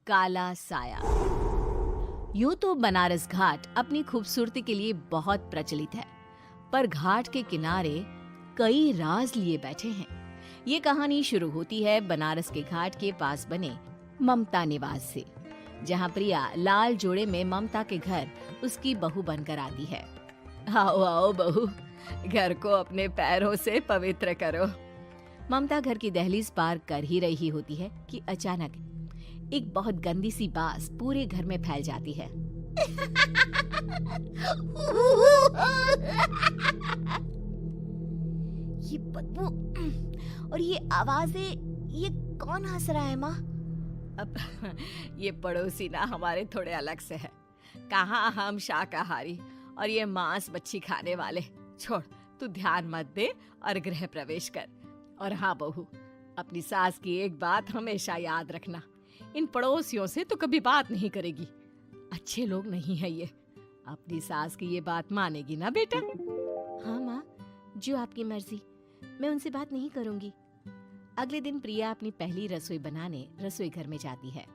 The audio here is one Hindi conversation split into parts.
काला साया। यूं तो बनारस घाट अपनी खूबसूरती के लिए बहुत प्रचलित है, पर घाट के किनारे कई राज लिए बैठे हैं। ये कहानी शुरू होती है बनारस के घाट के पास बने ममता निवास से, जहां प्रिया लाल जोड़े में ममता के घर उसकी बहू बनकर आती है। आओ आओ बहू, घर को अपने पैरों से पवित्र करो। ममता घर की दहलीज पार कर ही रही होती है कि अचानक एक बहुत गंदी सी बास पूरे घर में फैल जाती है। ये बदबू और ये आवाजें, ये कौन हंस रहा है माँ? अब ये पड़ोसी ना हमारे थोड़े अलग से है। कहाँ हम शाकाहारी और ये मांस मच्छी खाने वाले। छोड़, तू ध्यान मत दे और गृह प्रवेश कर। और हाँ बहू, अपनी सास की एक बात हमेशा याद रखना, इन पड़ोसियों से तो कभी बात नहीं करेगी। अच्छे लोग नहीं है ये। अपनी सास की ये बात मानेगी ना बेटा? हाँ माँ, जो आपकी मर्जी, मैं उनसे बात नहीं करूंगी। अगले दिन प्रिया अपनी पहली रसोई बनाने रसोई घर में जाती है।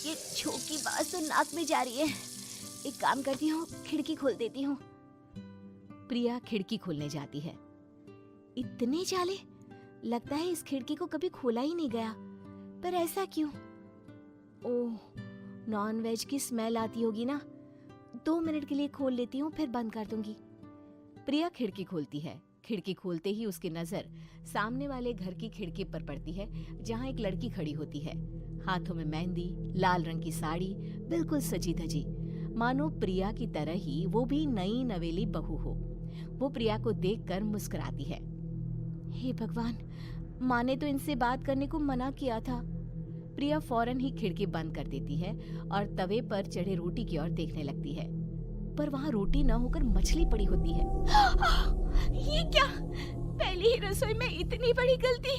ये छोकी बात तो नाक में जा रही है। एक काम करती हूँ, खिड़की खोल देती हूँ। प्रिया खिड़की खोलने जाती है। इतने जाले, लगता है इस खिड़की को कभी खोला ही नहीं गया। पर ऐसा क्यों? ओह, नॉन वेज की स्मेल आती होगी ना। 2 मिनट के लिए खोल लेती हूँ, फिर बंद कर दूंगी। प्रिया खिड़की खोलती है। खिड़की खोलते ही उसकी नजर सामने वाले घर की खिड़की पर पड़ती है, जहाँ एक लड़की खड़ी होती है। हाथों में मेहंदी, लाल रंग की साड़ी, बिल्कुल सजी धजी, मानो प्रिया की तरह ही वो भी नई नवेली बहू हो। वो प्रिया को देखकर मुस्कुराती है। हे भगवान, माँ ने तो इनसे बात करने को मना किया था। प्रिया फौरन ही खिड़की बंद कर देती है और तवे पर चढ़े रोटी की ओर देखने लगती है, पर वहाँ रोटी न होकर मछली पड़ी होती है। ये क्या? पहली ही रसोई में इतनी बड़ी गलती।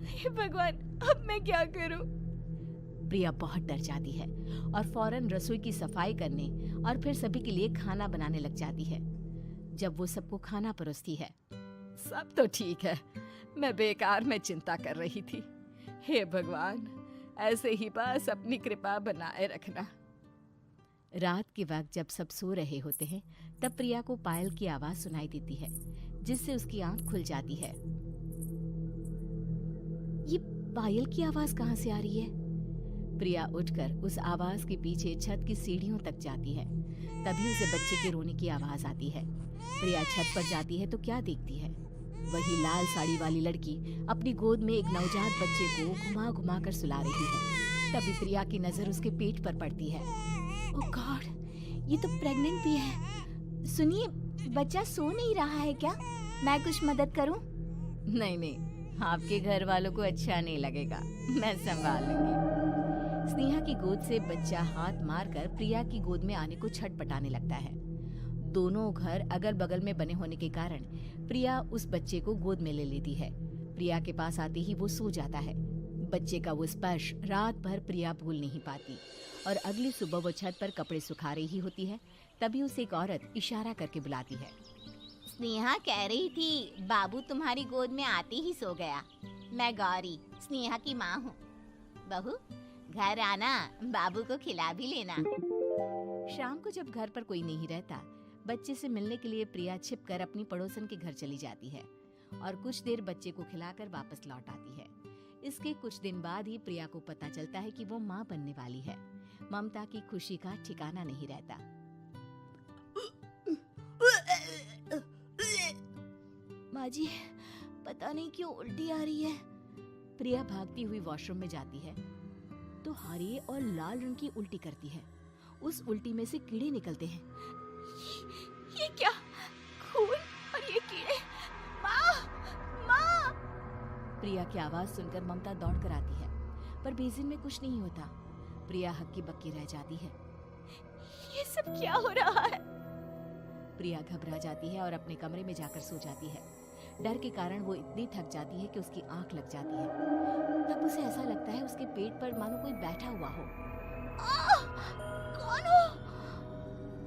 हे भगवान, अब मैं क्या करूं? प्रिया बहुत डर जाती है और फौरन रसोई की सफाई करने और फिर सभी के लिए खाना बनाने लग जाती है। जब वो सबको खाना परोसती है, सब तो ठीक है, मैं बेकार में चिंता कर रही थी। हे भगवान, ऐसे ही बस अपनी कृपा बनाए रखना। रात के वक्त जब सब सो रहे होते हैं, तब प्रिया को पायल की आवाज सुनाई देती है, जिससे उसकी आंख खुल जाती है। ये पायल की आवाज कहाँ से आ रही है? प्रिया उठकर उस आवाज के पीछे छत की सीढ़ियों तक जाती है। तभी उसे बच्चे के रोने की आवाज आती है। प्रिया छत पर जाती है तो क्या देखती है? वही लाल साड़ी वाली लड़की अपनी गोद में एक नवजात बच्चे को घुमा घुमा कर सुला रही है। तभी प्रिया की नजर उसके पेट पर पड़ती है। ओह गॉड, ये तो प्रेग्नेंट भी है। सुनिए, बच्चा सो नहीं रहा है क्या? मैं कुछ मदद करूं? नहीं नहीं, आपके घर वालों को अच्छा नहीं लगेगा, मैं संभाल लूंगी। स्नेहा की गोद से बच्चा हाथ मारकर प्रिया की गोद में आने को छटपटाने लगता है। दोनों घर अगल बगल में बने होने के कारण प्रिया उस बच्चे को गोद में ले लेती है। प्रिया के पास आते ही वो सो जाता है। बच्चे का वो स्पर्श रात भर प्रिया भूल नहीं पाती और अगली सुबह वो छत पर कपड़े सुखा रही होती है। तभी उसे एक औरत इशारा करके बुलाती है। स्नेहा कह रही थी बाबू तुम्हारी गोद में आते ही सो गया। मैं गौरी, स्नेहा की माँ हूँ। बहू, घर आना, बाबू को खिला भी लेना। शाम को जब घर पर कोई नहीं रहता, बच्चे से मिलने के लिए प्रिया छिपकर अपनी पड़ोसन के घर चली जाती है और कुछ देर बच्चे को खिलाकर वापस लौट आती है। इसके कुछ दिन बाद ही प्रिया को पता चलता है कि वो माँ बनने वाली है। ममता की खुशी का ठिकाना नहीं रहता। माँ जी, पता नहीं क्यों उल्टी आ रही है। प्रिया भागती हुई वॉशरूम में जाती है तो हरे और लाल रंग की उल्टी करती है। उस उल्टी में से कीड़े निकलते हैं। ये क्या? खून और ये कीड़े! माँ! माँ! प्रिया की आवाज सुनकर ममता दौड़ कर आती है, पर बेसिन में कुछ नहीं होता। प्रिया हक्की बक्की रह जाती है। ये सब क्या हो रहा है? प्रिया घबरा जाती है और अपने कमरे में जाकर सो जाती है। डर के कारण वो इतनी थक जाती है कि उसकी आंख लग जाती है। तब उसे ऐसा लगता है उसके पेट पर मानो कोई बैठा हुआ हो। कौन हो?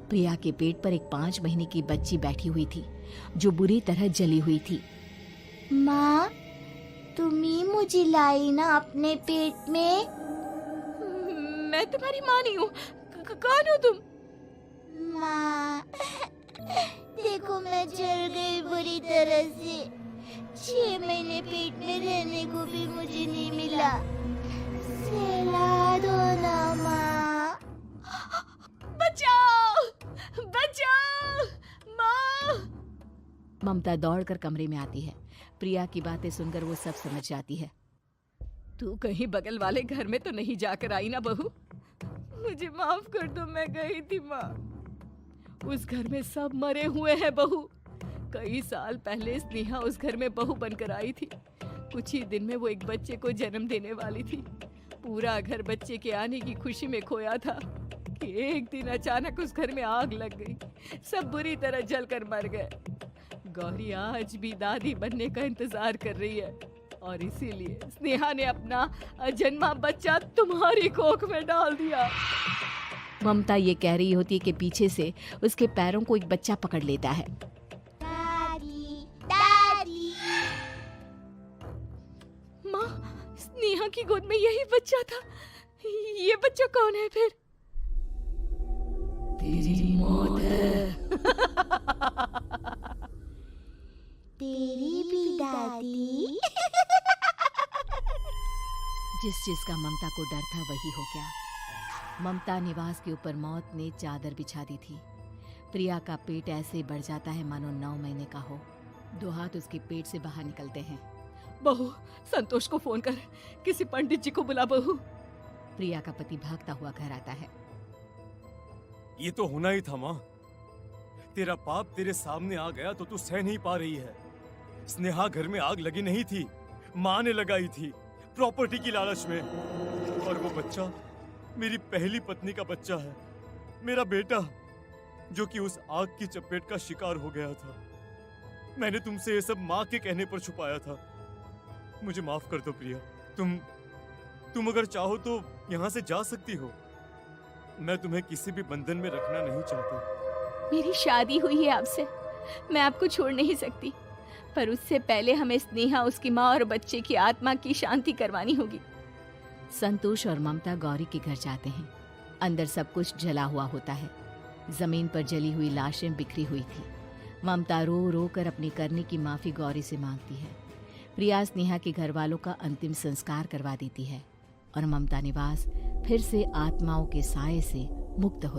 प्रिया के पेट पर एक 5 महीने की बच्ची बैठी हुई थी, जो बुरी तरह जली हुई थी। माँ, तुम ही मुझे लाई ना अपने पेट में। मैं तुम्हारी माँ नहीं हूँ। कौन हो तुम? माँ, देखो मैं जल गई बुरी तरह से। 6 महीने पेट में रहने को भी मुझे नहीं मिला। सहला दो ना माँ। बचाओ, बचाओ, माँ! ममता दौड़कर कमरे में आती है। प्रिया की बातें सुनकर वो सब समझ जाती है। तू कहीं बगल वाले घर में तो नहीं जाकर आई ना बहू? मुझे माफ कर दो, मैं गई थी माँ। उस घर में सब मरे हुए हैं बहू। कई साल पहले स्नेहा उस घर में बहू बनकर आई थी। कुछ ही दिन में वो एक बच्चे को जन्म देने वाली थी। पूरा घर बच्चे के आने की खुशी में खोया था कि एक दिन अचानक उस घर में आग लग गई। सब बुरी तरह जलकर मर गए। गौरी आज भी दादी बनने का इंतजार कर रही है और इसीलिए स्नेहा ने अपना अजन्मा बच्चा तुम्हारी कोख में डाल दिया। ममता ये कह रही होती है कि पीछे से उसके पैरों को एक बच्चा पकड़ लेता है। दादी, दादी। माँ, स्नेहा की गोद में यही बच्चा था। ये बच्चा कौन है फिर? तेरी मौत है। तेरी भी दादी। जिस चीज का ममता को डर था वही हो गया। ममता निवास के ऊपर मौत ने चादर बिछा दी थी। प्रिया का पेट ऐसे बढ़ जाता है मानो 9 महीने का हो। 2 हाथ उसके पेट से बाहर निकलते हैं। बहू, संतोष को फोन कर, किसी पंडित जी को बुला बहू। प्रिया का पति भागता हुआ घर आता है। ये तो होना ही था माँ। तेरा पाप तेरे सामने आ गया तो तू सह नहीं पा रही है। स्नेहा घर में आग लगी नहीं थी, माँ ने लगाई थी, प्रॉपर्टी की लालच में। और वो बच्चा मेरी पहली पत्नी का बच्चा है, मेरा बेटा, जो कि उस आग की चपेट का शिकार हो गया था। मैंने तुमसे ये सब माँ के कहने पर छुपाया था। मुझे माफ कर दो प्रिया। तुम अगर चाहो तो यहाँ से जा सकती हो। मैं तुम्हें किसी भी बंधन में रखना नहीं चाहता। मेरी शादी हुई है आपसे, मैं आपको छोड़ नहीं सकती, पर उससे पहले हमें स्नेहा, उसकी माँ और बच्चे की आत्मा की शांति करवानी होगी। संतोष और ममता गौरी के घर जाते हैं। अंदर सब कुछ जला हुआ होता है। जमीन पर जली हुई लाशें बिखरी हुई थी। ममता रो रो कर अपनी करने की माफी गौरी से मांगती है। प्रिया स्नेहा के घर वालों का अंतिम संस्कार करवा देती है और ममता निवास फिर से आत्माओं के साए से मुक्त हो